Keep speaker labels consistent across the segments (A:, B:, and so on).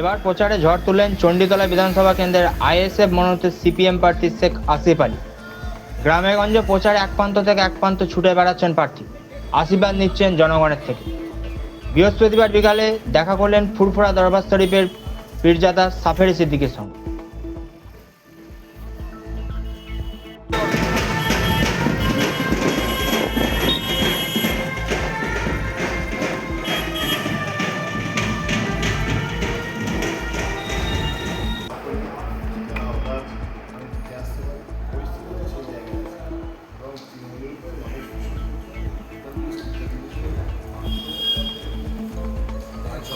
A: এবার প্রচারে ঝড় তুললেন চণ্ডীতলা বিধানসভা কেন্দ্রের আইএসএফ মনোনীত সিপিএম প্রার্থী শেখ আসিফ আলী। গ্রামেগঞ্জে প্রচারে এক প্রান্ত থেকে এক প্রান্ত ছুটে বেড়াচ্ছেন প্রার্থী, আশীর্বাদ নিচ্ছেন জনগণের থেকে। বৃহস্পতিবার বিকালে দেখা করলেন ফুরফুরা দরবার শরীফের পীরজাদা সাফেরি সিদ্দিকের সঙ্গে।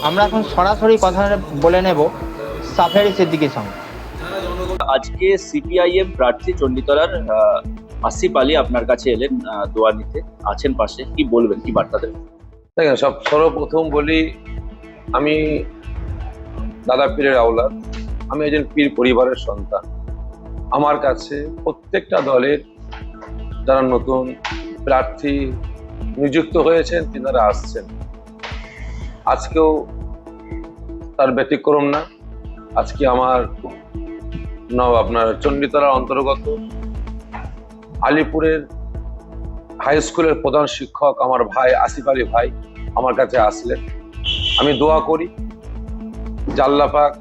A: আমরা এখন সরাসরি কথা বলে নেব সাফেরি সিদ্দিকের সঙ্গে।
B: আজকে সিপিআইএম প্রার্থী চণ্ডীতলার আসিফ আলী আপনার কাছে এলেন দোয়া নিতে, আছেন পাশে, কি বলবেন, কি বার্তা দেবেন?
C: দেখেন, সর্বপ্রথম বলি, আমি দাদা পীরের আওলাদ, আমি একজন পীর পরিবারের সন্তান। আমার কাছে প্রত্যেকটা দলের যারা নতুন প্রার্থী নিযুক্ত হয়েছেন তিনারা আসছেন। আজকেও তার ব্যতিক্রম না। আজকে আমার আপনার চণ্ডীতলার অন্তর্গত আলিপুরের হাই স্কুলের প্রধান শিক্ষক আমার ভাই আসিফ আলী ভাই আমার কাছে আসলেন। আমি দোয়া করি যে আল্লাহ পাক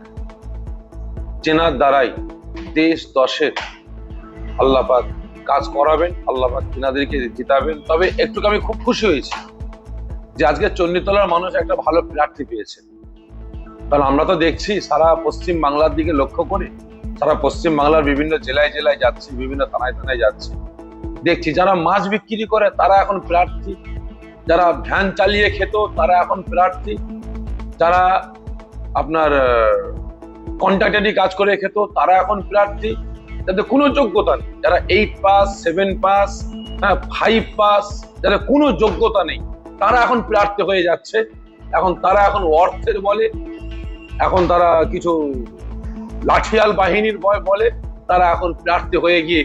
C: চেনার দ্বারাই দেশ দশের আল্লাহ পাক কাজ করাবেন, আল্লাহ পাক তিনাদেরকে জিতাবেন। তবে একটু আমি খুব খুশি হয়েছি যে আজকে চণ্ডীতলার মানুষ একটা ভালো প্রার্থী পেয়েছে। কারণ আমরা তো দেখছি সারা পশ্চিম বাংলার দিকে লক্ষ্য করে, সারা পশ্চিম বাংলার বিভিন্ন জেলায় জেলায় যাচ্ছি, বিভিন্ন থানায় থানায় যাচ্ছি, দেখছি যারা মাছ বিক্রি করে তারা এখন প্রার্থী, যারা ভ্যান চালিয়ে খেত তারা এখন প্রার্থী, যারা আপনার কন্ট্রাক্টারি কাজ করে খেত তারা এখন প্রার্থী, যাদের কোনো যোগ্যতা নেই, যারা 8 পাস 7 পাস 5 পাস, যারা কোনো যোগ্যতা নেই তারা এখন প্রার্থী হয়ে যাচ্ছে। তারা এখন অর্থের বলে, এখন তারা কিছু লাঠিয়াল বাহিনীর বলে তারা এখন প্রার্থী হয়ে গিয়ে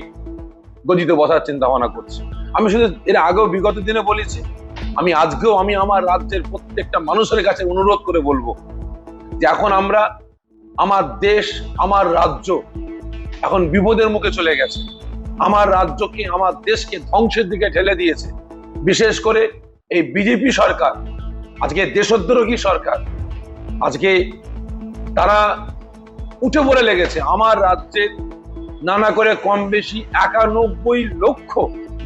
C: গদিতে বসার চিন্তা ভাবনা করছে। আমি শুধু এর আগেও বিগত দিনে বলেছি, আমি আজকেও আমি আমার রাজ্যের প্রত্যেকটা মানুষের কাছে অনুরোধ করে বলবো যে এখন আমরা, আমার দেশ, আমার রাজ্য এখন বিপদের মুখে চলে গেছে। আমার রাজ্যকে, আমার দেশকে ধ্বংসের দিকে ঠেলে দিয়েছে। বিশেষ করে এই বিজেপি সরকার, আজকে দেশদ্রোহী সরকার, আজকে তারা উঠে পড়ে লেগেছে। আমার রাজ্যে নানা করে কম বেশি 91 লক্ষ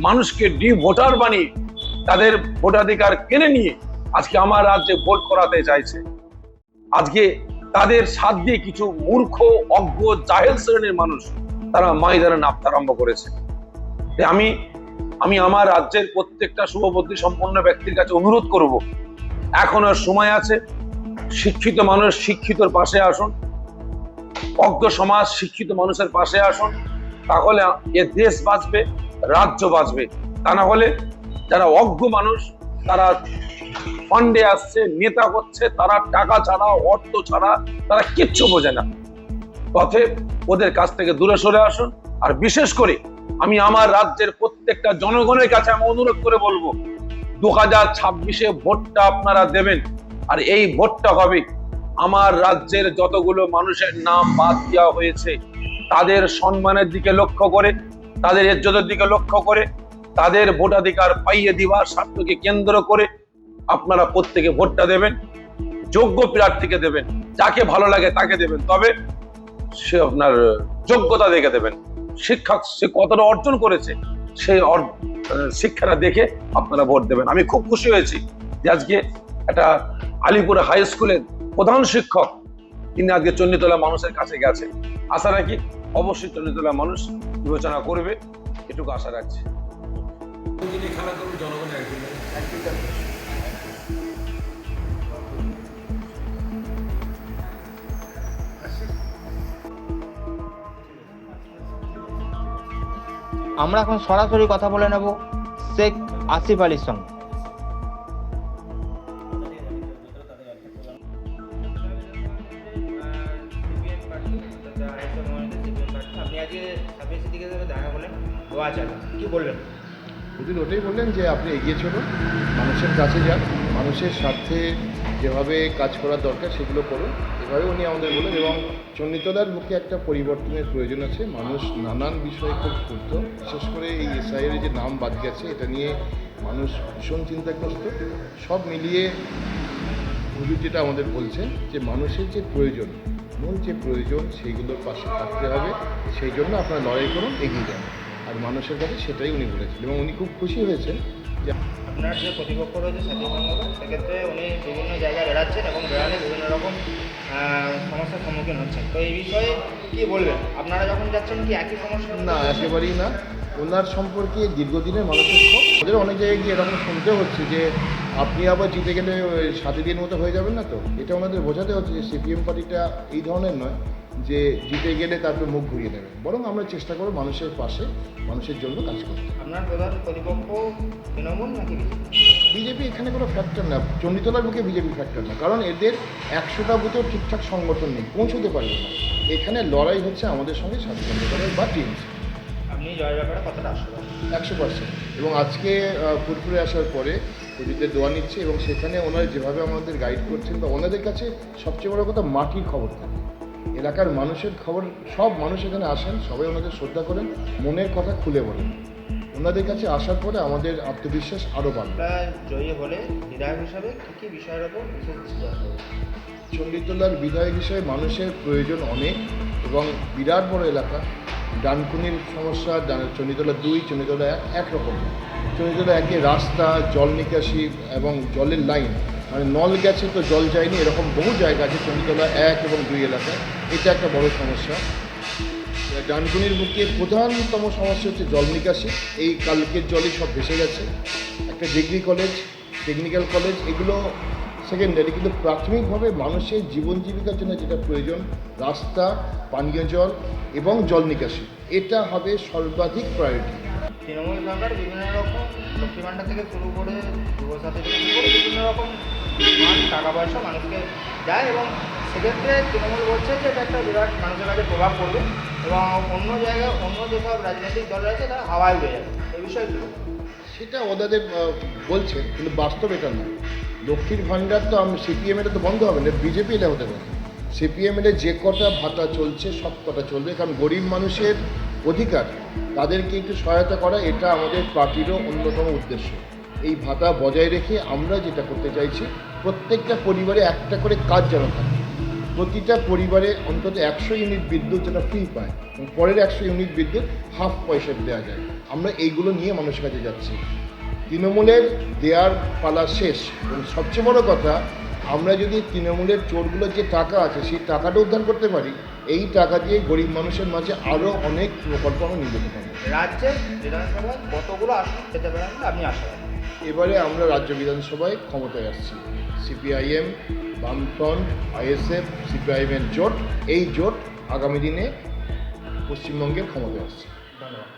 C: মানুষকে ভোটার বানিয়ে তাদের ভোটাধিকার কেড়ে নিয়ে আজকে আমার রাজ্যে ভোট করাতে চাইছে। আজকে তাদের সাথ দিয়ে কিছু মূর্খ, অজ্ঞ, জাহেল শ্রেণীর মানুষ তারা ময়দানে নামতে আরম্ভ করেছে। আমি আমার রাজ্যের প্রত্যেকটা শুভবুদ্ধি সম্পন্ন ব্যক্তির কাছে অনুরোধ করব, এখনো সময় আছে। শিক্ষিত মানুষ শিক্ষিতর পাশে আসুন, অজ্ঞ সমাজ শিক্ষিত মানুষের পাশে আসুন, তাহলে এ দেশ বাঁচবে, রাজ্য বাঁচবে। তা না হলে যারা অজ্ঞ মানুষ তারা ফান্ডে আসছে, নেতা হচ্ছে, তারা টাকা ছাড়া, অর্থ ছাড়া তারা কিচ্ছু বোঝে না। অতএব ওদের কাছ থেকে দূরে সরে আসুন। আর বিশেষ করে আমি আমার রাজ্যের প্রত্যেকটা জনগণের কাছে আমি অনুরোধ করে বলবো, 2026-এ ভোটটা আপনারা দেবেন। আর এই ভোটটা হবে আমার রাজ্যের যতগুলো মানুষের নাম বাদ দেওয়া হয়েছে তাদের সম্মানের দিকে লক্ষ্য করে, তাদের ইজ্জতের দিকে লক্ষ্য করে, তাদের ভোটাধিকার পাইয়ে দেওয়ার স্বার্থকে কেন্দ্র করে আপনারা প্রত্যেকে ভোটটা দেবেন। যোগ্য প্রার্থীকে দেবেন, যাকে ভালো লাগে তাকে দেবেন, তবে সে আপনার যোগ্যতা দেখে দেবেন। শিক্ষা সে কতটা অর্জন করেছে সেই শিক্ষাটা দেখে আপনারা ভোট দেবেন। আমি খুব খুশি হয়েছি যে আজকে একটা আলিপুর হাই স্কুলের প্রধান শিক্ষক তিনি আজকে চণ্ডীতলা মানুষের কাছে গেছেন। আশা রাখি অবশ্যই চণ্ডীতলা মানুষ বিবেচনা করবে, এটুকু আশা রাখছি।
A: আমরা এখন সরাসরি কথা বলে নেব শেখ আসিফ আলীর সঙ্গে।
D: ওটাই বললেন যে আপনি এগিয়ে চলুন, মানুষের কাছে যান, মানুষের স্বার্থে যেভাবে কাজ করার দরকার সেগুলো করুন, এভাবে উনি আমাদের বলেন। এবং চণ্ডীতলার বুকে একটা পরিবর্তনের প্রয়োজন আছে। মানুষ নানান বিষয়ে খুব ক্ষুব্ধ, বিশেষ করে এই এসআইয়ের যে নাম বাদ গেছে এটা নিয়ে মানুষ ভীষণ চিন্তাগ্রস্ত। সব মিলিয়ে হুজুর যেটা আমাদের বলছেন যে মানুষের যে প্রয়োজন, মূল যে প্রয়োজন সেইগুলোর পাশে থাকতে হবে, সেই জন্য আপনারা লড়াই করুন, এগিয়ে যান। আর মানুষের কাছে সেটাই উনি বলেছেন এবং উনি খুব খুশি হয়েছেন যে
A: আপনার যে প্রতিপক্ষ রয়েছে সাথী বন্দ্যোপাধ্যায়, সেক্ষেত্রে উনি বিভিন্ন জায়গায় বেড়াচ্ছেন এবং বেড়ালে বিভিন্ন রকম সমস্যার সম্মুখীন হচ্ছেন। তো এই বিষয়ে কী বলবেন? আপনারা যখন যাচ্ছেন কি একই সমস্যা?
D: না, একেবারেই না। ওনার সম্পর্কে দীর্ঘদিনের মানুষের ক্ষোভ। ওদের অনেক জায়গায় গিয়ে এরকম শুনতে হচ্ছে যে আপনি আবার জিতে গেলে সাথীদের মতো হয়ে যাবেন না তো। এটা ওনাদের বোঝাতে হচ্ছে যে সিপিএম পার্টিটা এই ধরনের নয় যে জিতে গেলে তারপর মুখ ঘুরিয়ে দেবে, বরং আমরা চেষ্টা করব মানুষের পাশে, মানুষের জন্য কাজ করতে।
A: আপনার প্রধান প্রতিপক্ষ তৃণমূল নাকি
D: বিজেপি এখানে কোনো ফ্যাক্টর না, চণ্ডীতলার বুকে বিজেপি ফ্যাক্টর না, কারণ এদের 100টা বুথেও ঠিকঠাক সংগঠন নেই, পৌঁছতে পারবে না। এখানে লড়াই হচ্ছে আমাদের সঙ্গে সাথী বন্দ্যোপাধ্যায় বা টিএমসি।
A: আপনি জয়ের ব্যাপারে কতটা আশাবাদী?
D: 100%। এবং আজকে ফুরফুরে আসার পরে হুজুরদের দোয়া নিচ্ছে এবং সেখানে ওনারা যেভাবে আমাদের গাইড করছেন, বা ওনাদের কাছে সবচেয়ে বড় কথা মাটির খবর থাকে, এলাকার মানুষের খবর। সব মানুষ এখানে আসেন, সবাই ওনাদের শ্রদ্ধা করেন, মনের কথা খুলে বলেন। ওনাদের কাছে আসার পরে আমাদের আত্মবিশ্বাস আরও বাড়বে।
A: আমরা জয়ী হলে বিধায়ক হিসাবে কী কী বিষয়ের ওপর বিশেষ দৃষ্টি দেওয়া হবে?
D: চণ্ডীতলার বিধায়ক হিসেবে মানুষের প্রয়োজন অনেক এবং বিরাট বড় এলাকা। ডানকুনির সমস্যা, চণ্ডীতলা 2, চণ্ডীতলা 1 একরকম। চণ্ডীতলা 1-এ রাস্তা, জল নিকাশি এবং জলের লাইন, মানে নল গেছে তো জল যায়নি, এরকম বহু জায়গা আছে চণ্ডীতলা 1 এবং 2 এলাকায়। এটা একটা বড় সমস্যা। ডানকুনির বুকে প্রধানতম সমস্যা হচ্ছে জল নিকাশি। এই কালকের জলে সব ভেসে গেছে। একটা ডিগ্রি কলেজ, টেকনিক্যাল কলেজ, এগুলো সেকেন্ডারি, কিন্তু প্রাথমিকভাবে মানুষের জীবন জীবিকার জন্য যেটা প্রয়োজন, রাস্তা, পানীয় জল এবং জল নিকাশি, এটা হবে সর্বাধিক প্রায়োরিটি।
A: তৃণমূল সরকার বিভিন্ন রকম লক্ষ্মী ভাণ্ডার থেকে শুরু করে যুবসাথী থেকে শুরু করে বিভিন্ন রকম টাকা পয়সা মানুষকে দেয় এবং সেক্ষেত্রে তৃণমূল বলছে যে এটা একটা বিরাট মানুষের কাছে প্রভাব পড়বে এবং অন্য জায়গায় অন্য যেসব রাজনৈতিক দল রয়েছে তারা হাওয়ায় উড়ে যাবে। এই বিষয়ে কী?
D: সেটা ওদের বলছেন, কিন্তু বাস্তব এটা নয়। লক্ষ্মীর ভাণ্ডার তো সিপিএম এটা তো বন্ধ হবে না, বিজেপি এটা হতে পারে। সিপিএম এর যে কটা ভাতা চলছে সব কটা চলবে, কারণ গরিব মানুষের অধিকার, তাদেরকে একটু সহায়তা করা, এটা আমাদের পার্টিরও অন্যতম উদ্দেশ্য। এই ভাতা বজায় রেখে আমরা যেটা করতে চাইছি, প্রত্যেকটা পরিবারে একটা করে কাজ যেন থাকে, প্রতিটা পরিবারে অন্তত 100 ইউনিট বিদ্যুৎ যেটা ফ্রি পায় এবং পরের 100 ইউনিট বিদ্যুৎ হাফ পয়সা দেওয়া যায়। আমরা এইগুলো নিয়ে মানুষের কাছে যাচ্ছি। তৃণমূলের দেয়ার পালা শেষ এবং সবচেয়ে বড় কথা, আমরা যদি তৃণমূলের চোরগুলোর যে টাকা আছে সেই টাকাটা উদ্ধার করতে পারি, এই টাকা দিয়ে গরিব মানুষের মাঝে আরও অনেক প্রকল্প আমরা নিয়ে যেতে পারি।
A: রাজ্যে বিধানসভায় কতগুলো আসন পেতে পারেন বলে আপনি আশাবাদী?
D: এবারে আমরা রাজ্য বিধানসভায় ক্ষমতায় আসছি। সিপিআইএম, বামফ্রন্ট, আইএসএফ, সিপিআইএমের জোট, এই জোট আগামী দিনে পশ্চিমবঙ্গের ক্ষমতায় আসছে।
A: ধন্যবাদ।